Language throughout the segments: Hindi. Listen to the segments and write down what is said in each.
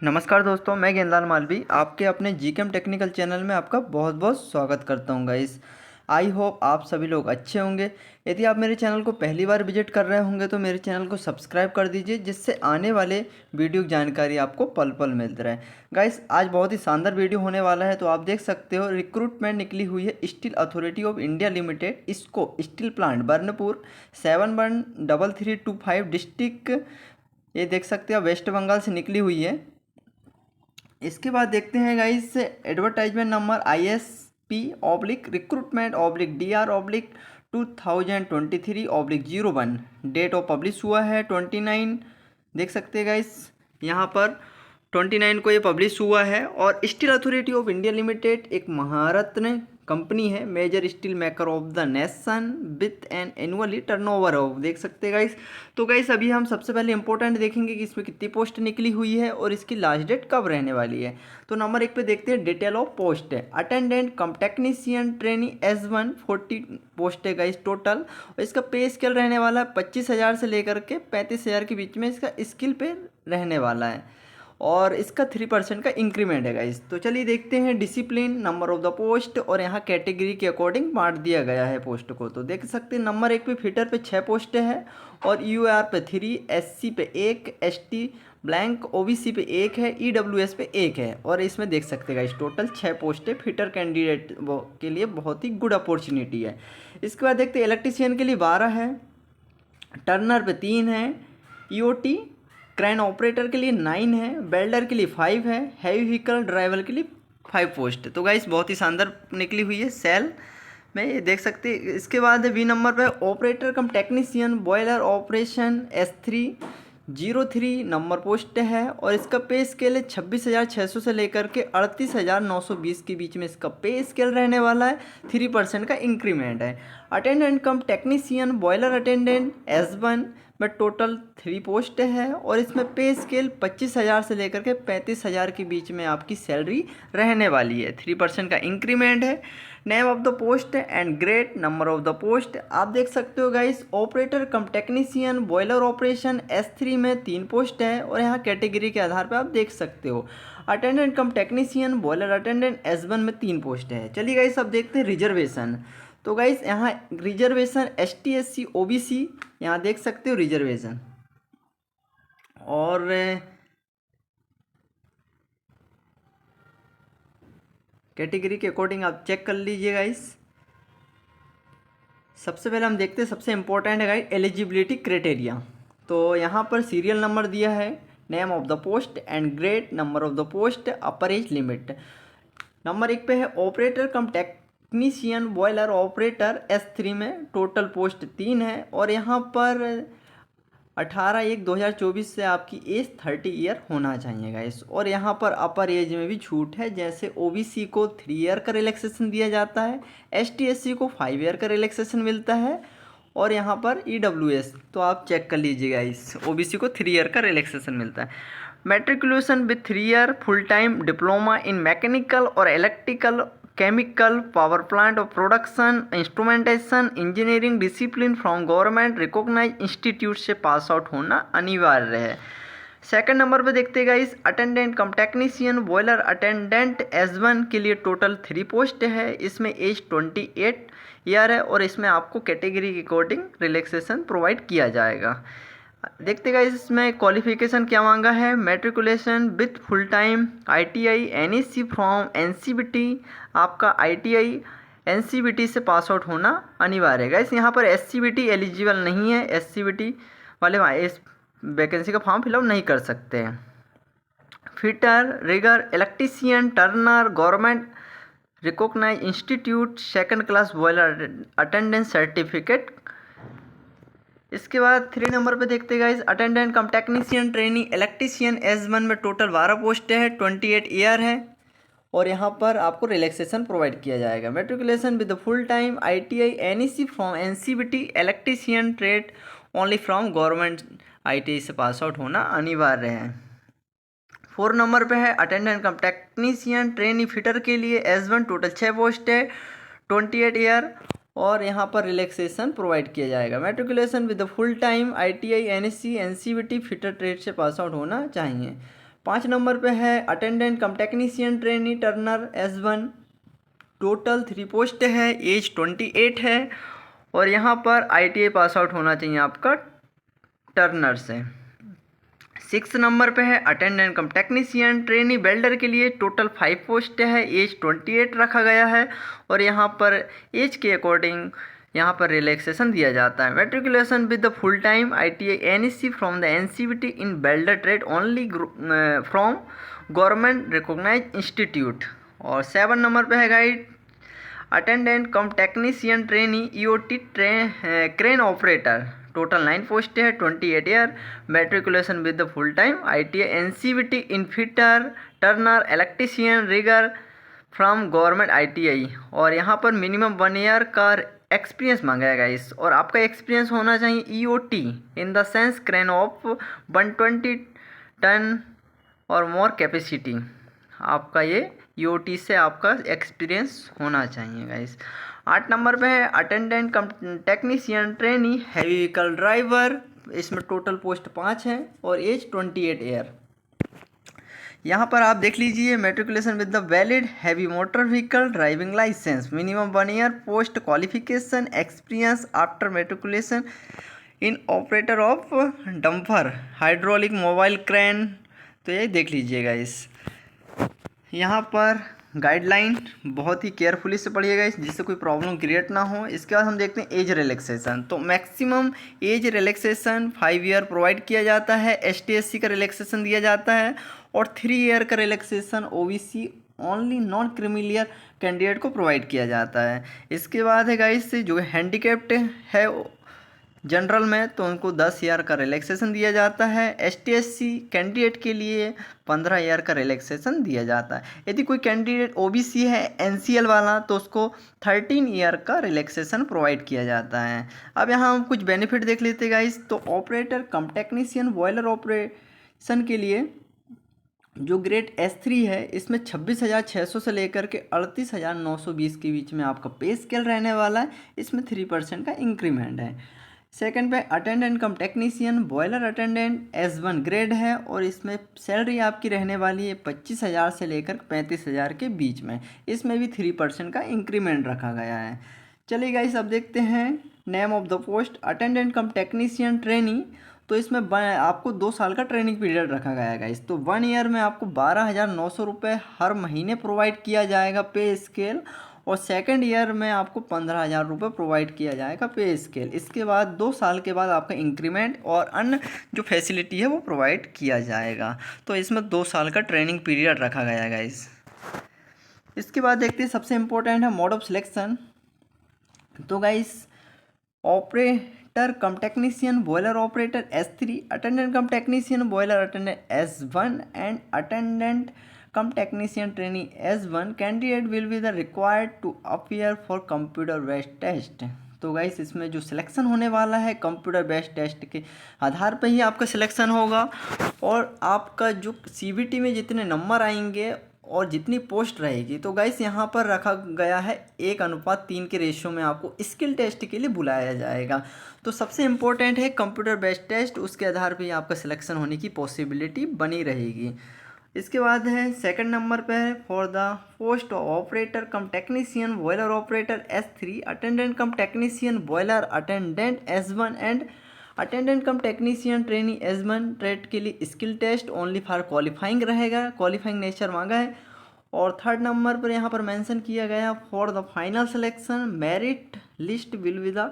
नमस्कार दोस्तों, मैं गेंदाल मालवी आपके अपने जीकेम टेक्निकल चैनल में आपका बहुत बहुत स्वागत करता हूं गाइस। आई होप आप सभी लोग अच्छे होंगे। यदि आप मेरे चैनल को पहली बार विजिट कर रहे होंगे तो मेरे चैनल को सब्सक्राइब कर दीजिए, जिससे आने वाले वीडियो की जानकारी आपको पल पल मिलती रहे। गाइस, आज बहुत ही शानदार वीडियो होने वाला है। तो आप देख सकते हो, रिक्रूटमेंट निकली हुई है steel authority of India limited, इसको स्टील प्लांट बर्नपुर 713325 डिस्ट्रिक्ट, ये देख सकते हो वेस्ट बंगाल से निकली हुई है। इसके बाद देखते हैं गाइस, एडवर्टाइजमेंट नंबर ISP/रिक्रूटमेंट/DR/2023/01, डेट ऑफ पब्लिश हुआ है 29, देख सकते हैं गाइस यहाँ पर 29 को ये पब्लिश हुआ है। और steel authority of India limited एक महारत्न कंपनी है, major steel maker of the nation with an annually turnover of, देख सकते हैं गाइस। तो गाइस, अभी हम सबसे पहले इंपॉर्टेंट देखेंगे कि इसमें कितनी पोस्ट निकली हुई है और इसकी लास्ट डेट कब रहने वाली है। तो नंबर 1 पे देखते हैं, डिटेल ऑफ पोस्ट है attendant cum technician trainee S1, 40 post है गाइस टोटल। और इसका पे स्केल रहने वाला है 25,000 से लेकर के 35,000 के बीच में इसका स्किल पे रहने वाला है। और इसका 3% का इंक्रीमेंट है गाइस। तो चलिए देखते हैं discipline, number of the post, और यहाँ कैटेगरी के अकॉर्डिंग बांट दिया गया है पोस्ट को। तो देख सकते हैं, नंबर 1 पे फिटर पे 6 पोस्टें हैं, और UR पे 3, SC पे 1, ST ब्लैंक OBC पे 1 है, EWS पे 1 है। और इसमें देख सकते हैं गाइस टोटल 6 पोस्टें फिटर कैंडिडेट के लिए बहुत ही गुड अपॉर्चुनिटी है। इसके बाद देखते हैं, इलेक्ट्रीशियन के लिए 12 है, टर्नर पे 3 है, EOT क्रेन ऑपरेटर के लिए 9 है, वेल्डर के लिए 5 है, हैवी व्हीकल ड्राइवर के लिए 5 पोस्ट है। तो गाइस, बहुत ही शानदार निकली हुई है सेल में, ये देख सकते हैं। इसके बाद वी नंबर पे operator cum technician boiler operation S303 number post है, और इसका पे स्केल है 26,600 से लेकर के 38,920 के बीच में इसका पे स्केल रहने वाला है। 3% का इंक्रीमेंट है। Attendant cum technician boiler attendant S1 में टोटल 3 पोस्ट है, और इसमें पे स्केल 25,000 से लेकर के 35,000 के बीच में आपकी सैलरी रहने वाली है। 3% का इंक्रीमेंट है। Name of the post and grade, number of the post आप देख सकते हो guys. Operator cum technician boiler operation S3 में 3 पोस्ट है, और यहाँ कैटेगरी के आधार पर आप देख सकते हो। Attendant cum technician boiler attendant S1 में 3 पोस्ट है। चलिए गाइस, अब देखते हैं रिजर्वेशन। तो गाइस, यहाँ रिजर्वेशन ST SC OBC, यहाँ देख सकते हो रिजर्वेशन, और कैटेगरी के अकॉर्डिंग आप चेक कर लीजिए गाइस। सबसे पहले हम देखते हैं, सबसे इंपॉर्टेंट है गाइस एलिजिबिलिटी क्राइटेरिया। तो यहाँ पर सीरियल नंबर दिया है, name of the post and grade, number of the post, upper age limit. Number 1 पे है operator cum technician boiler operator S3 में टोटल पोस्ट 3 है, और यहाँ पर 18/1/2024 से आपकी एज 30 ईयर होना चाहिए गाइस। और यहाँ पर अपर एज में भी छूट है, जैसे OBC को 3 ईयर का रिलैक्सेशन दिया जाता है, ST SC को 5 ईयर का रिलैक्सेशन मिलता है, और यहाँ पर EWS तो आप चेक कर लीजिए गाइस, OBC को 3 ईयर का रिलैक्सेशन मिलता है। Matriculation with 3 year full time diploma in mechanical और इलेक्ट्रिकल केमिकल पावर प्लांट और production instrumentation engineering discipline from government recognise institute से पास आउट होना अनिवार्य है। सेकंड नंबर पे देखते हैं guys, attendant cum technician boiler attendant S1 के लिए टोटल 3 पोस्ट है, इसमें एज 28 ईयर है, और इसमें आपको कैटेगरी के अकॉर्डिंग रिलैक्सेशन प्रोवाइड किया जाएगा। देखते गाइस, इसमें क्वालिफिकेशन क्या मांगा है, matriculation with full time ITI NEC from NCBT, आपका ITI NCBT से पास आउट होना अनिवार्य है गाइस। यहाँ पर SCBT एलिजिबल नहीं है, SCBT वाले इस वैकेंसी का फॉर्म फिलअप नहीं कर सकते हैं। Fitter rigger electrician turner government recognise institute second class boiler attendance certificate. इसके बाद 3 नंबर पे देखते हैं guys, attendant cum technician training electrician S1 में टोटल 12 पोस्ट है, 28 ईयर है, और यहाँ पर आपको रिलैक्सेशन प्रोवाइड किया जाएगा। Matriculation with full time ITI NEC from NCBT electrician trade only from government ITI से पास आउट होना अनिवार्य है। 4 नंबर पे है, attendant cum technician trainee fitter के लिए S1 टोटल 6 पोस्ट है, 28 ईयर, और यहाँ पर रिलैक्सेशन प्रोवाइड किया जाएगा। Matriculation with full time ITI NSC NCBT fitter trade से पास आउट होना चाहिए। 5 नंबर पे है attendant cum technician trainee Turner S1, total 3 post है, एज 28 है और यहाँ पर ITI पास आउट होना चाहिए आपका टर्नर से। 6 नंबर पे है attendant cum technician trainee welder के लिए, टोटल 5 पोस्ट है, एज 28 रखा गया है और यहाँ पर एज के अकॉर्डिंग यहाँ पर रिलैक्सेशन दिया जाता है। Matriculation with the full time ITI NEC फ्रॉम द NCVT इन welder trade only from government recognise institute. और 7 नंबर पे है guide attendant cum technician trainee EOT crane operator, total 9 post है, 28 year, matriculation with the full time ITI NCVT इन fitter turner electrician rigger from government ITI और यहाँ पर मिनिमम 1 ईयर का एक्सपीरियंस मांगा है गाइस। और आपका एक्सपीरियंस होना चाहिए EOT in the sense crane of 120 ton और मोर कैपेसिटी, आपका ये EOT से आपका एक्सपीरियंस होना चाहिए गाइस। 8 नंबर पे है attendant cum technician trainee heavy vehicle driver, इसमें टोटल पोस्ट 5 है और एज 28 ईयर। यहाँ पर आप देख लीजिए matriculation with the valid heavy motor vehicle driving licence, minimum 1 year, post qualification experience after matriculation in operator of dumper hydraulic mobile crane. तो ये देख लीजिएगा इस यहाँ पर गाइडलाइन बहुत ही केयरफुली से पढ़िएगा इस, जिससे कोई प्रॉब्लम क्रिएट ना हो। इसके बाद हम देखते हैं एज रिलैक्सेशन। तो maximum age relaxation 5 year provide किया जाता है, ST SC का रिलैक्सेशन दिया जाता है और 3 ईयर का relaxation OBC only non creamy layer candidate को प्रोवाइड किया जाता है। इसके बाद है गाइस जो हैंडीकैप्ड है जनरल में तो उनको 10 ईयर का रिलैक्सेशन दिया जाता है। ST SC कैंडिडेट के लिए 15 ईयर का रिलैक्सेशन दिया जाता है। यदि कोई कैंडिडेट OBC है NCL वाला तो उसको 13 ईयर का रिलैक्सेशन प्रोवाइड किया जाता है। अब यहाँ हम कुछ बेनिफिट देख लेते हैं गाइस। तो operator cum technician boiler operation के लिए जो ग्रेड S3 है इसमें 26,600 से लेकर के 38,920 के बीच में आपका पे स्केल रहने वाला है। इसमें 3% का इंक्रीमेंट है। सेकंड पे attendant cum technician boiler attendant S1 grade है और इसमें सैलरी आपकी रहने वाली है 25,000 से लेकर 35,000 के बीच में। इसमें भी 3% का इंक्रीमेंट रखा गया है। चलिए गाइस अब देखते हैं name of the post attendant cum technician trainee. तो इसमें आपको 2 साल का ट्रेनिंग पीरियड रखा गया है गाइस। तो 1 ईयर में आपको 12,900 रुपये हर महीने प्रोवाइड किया जाएगा पे स्केल और सेकंड ईयर में आपको 15,000 रुपये प्रोवाइड किया जाएगा पे स्केल। इसके बाद 2 साल के बाद आपका इंक्रीमेंट और अन्य जो फैसिलिटी है वो प्रोवाइड किया जाएगा। तो इसमें 2 साल का ट्रेनिंग पीरियड रखा गया है गाइस। इसके बाद देखते हैं सबसे इम्पोर्टेंट है मोड ऑफ सिलेक्शन। तो guys operator cum technician boiler operator S3, attendant cum technician boiler attendant S1 and attendant cum technician trainee S1 candidate will be the required to appear for computer based test. तो गाइस इसमें जो सिलेक्शन होने वाला है कंप्यूटर बेस्ड टेस्ट के आधार पर ही आपका सिलेक्शन होगा और आपका जो CBT में जितने नंबर आएंगे और जितनी पोस्ट रहेगी तो गाइस यहाँ पर रखा गया है 1:3 के रेशियो में आपको स्किल टेस्ट के लिए बुलाया जाएगा। तो सबसे इम्पोर्टेंट है कंप्यूटर बेस्ड टेस्ट, उसके आधार पर ही आपका सिलेक्शन होने की पॉसिबिलिटी बनी रहेगी। इसके बाद है सेकंड नंबर पे है for the post operator cum technician boiler operator S3, attendant cum technician boiler attendant S1 and attendant cum technician trainee S1 trade के लिए skill test only for qualifying रहेगा, क्वालिफाइंग नेचर मांगा है। और थर्ड नंबर पर यहाँ पर मेंशन किया गया for the final selection merit list will be the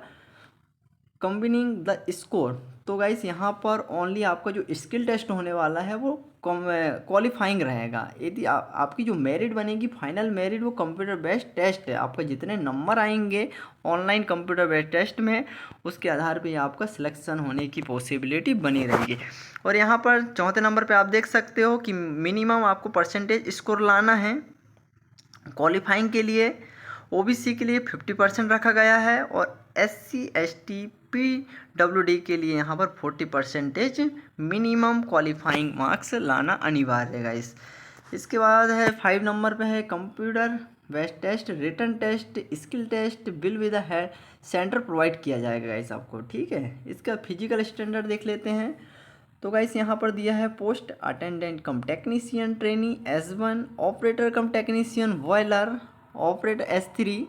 combining the score. तो गाइस यहाँ पर ओनली आपका जो स्किल टेस्ट होने वाला है वो क्वालिफाइंग रहेगा। यदि आपकी जो मेरिट बनेगी फाइनल मेरिट वो कंप्यूटर बेस्ड टेस्ट है, आपका जितने नंबर आएंगे ऑनलाइन कंप्यूटर बेस्ड टेस्ट में उसके आधार पे आपका सिलेक्शन होने की पॉसिबिलिटी बनी रहेगी। और यहाँ पर चौथे नंबर पे आप देख सकते हो कि मिनिमम आपको परसेंटेज स्कोर लाना है। क्वालिफाइंग के लिए OBC के लिए 50% रखा गया है और SC ST PWD के लिए यहाँ पर 40% मिनिमम क्वालिफाइंग मार्क्स लाना अनिवार्य है गाइस। इसके बाद है 5 नंबर पे है computer based test written test skill test will with the centre provide किया जाएगा गाइस आपको, ठीक है। इसका फिजिकल स्टैंडर्ड देख लेते हैं। तो गाइस यहाँ पर दिया है post attendant cum technician trainee S1, operator cum technician boiler operator S3।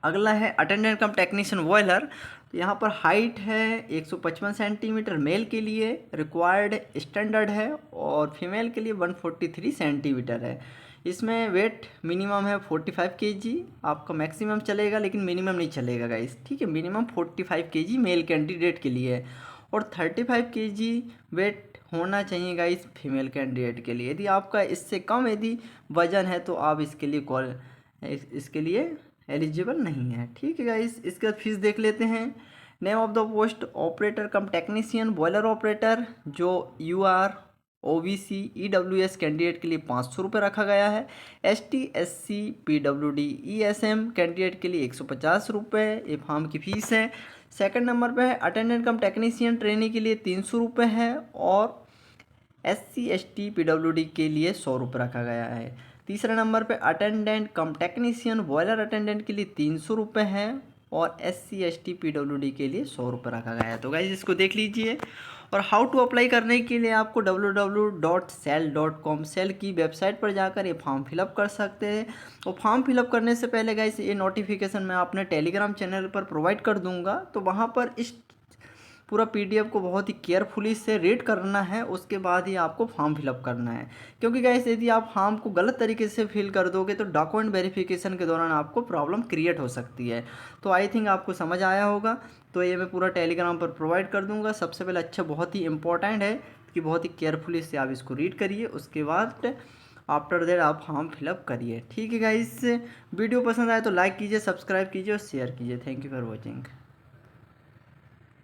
अगला है अटेंडेंट कम टेक्नीशियन बॉयलर। तो यहाँ पर हाइट है 155 सेंटीमीटर मेल के लिए, रिक्वायर्ड स्टैंडर्ड है, और फीमेल के लिए 143 सेंटीमीटर है। इसमें वेट मिनिमम है 45 केजी, आपका मैक्सिमम चलेगा लेकिन मिनिमम नहीं चलेगा गाइस, ठीक है। मिनिमम 45 केजी मेल कैंडिडेट के लिए है, और 35 केजी वेट होना चाहिए गाइस फीमेल कैंडिडेट के लिए। यदि आपका इससे कम यदि वजन है तो आप इसके लिए एलिजिबल नहीं है, ठीक है गाइस। इसके बाद फीस देख लेते हैं। Name of the post operator cum technician boiler operator, जो UR OBC EWS कैंडिडेट के लिए 500 रुपये रखा गया है। ST SC PWD ESM candidate के लिए 150 रुपये ये फॉर्म की फ़ीस है। सेकंड नंबर पे है अटेंडेंट कम टेक्नीशियन ट्रेनी के लिए 300 रुपये है, और SC ST PWD के लिए 100 रुपये रखा गया है। तीसरे नंबर पे attendant cum technician boiler attendant के लिए 300 रुपये है, और SC ST PWD के लिए 100 रुपये रखा गया है। तो गाइस इसको देख लीजिए। और हाउ टू अप्लाई करने के लिए आपको www.cell.com सेल की वेबसाइट पर जाकर ये फॉर्म फिलअप कर सकते हैं। और फॉर्म फिलअप करने से पहले गाइस ये नोटिफिकेशन मैं अपने टेलीग्राम चैनल पर प्रोवाइड कर दूंगा, तो वहाँ पर इस पूरा PDF को बहुत ही केयरफुली से रीड करना है, उसके बाद ही आपको फॉर्म फिलअप करना है। क्योंकि गाइस यदि आप फॉर्म को गलत तरीके से फिल कर दोगे तो डॉक्यूमेंट वेरिफिकेशन के दौरान आपको प्रॉब्लम क्रिएट हो सकती है। तो आई थिंक आपको समझ आया होगा। तो ये मैं पूरा टेलीग्राम पर प्रोवाइड कर दूंगा। सबसे पहले अच्छा बहुत ही इंपॉर्टेंट है कि बहुत ही केयरफुली से आप इसको रीड करिए, उसके बाद आफ्टर दैट आप फॉर्म फिलअप करिए, ठीक है गाइस। वीडियो पसंद आए तो लाइक कीजिए, सब्सक्राइब कीजिए और शेयर कीजिए। Thank you for watching.